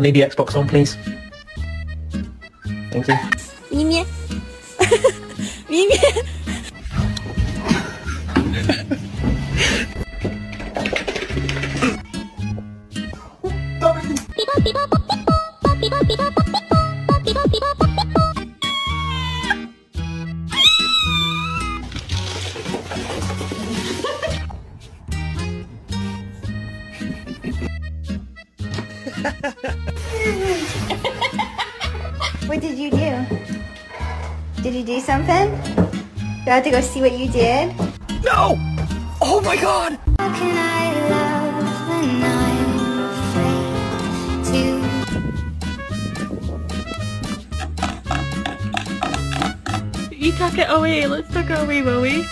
I need the Xbox on, please. Thank you. 咪咪，咪咪。What did you do? Did you do something? Do I have to go see what you did? No! Oh my god! How can I love when I'm afraid to? You tuck it away. Let's tuck it away, will we?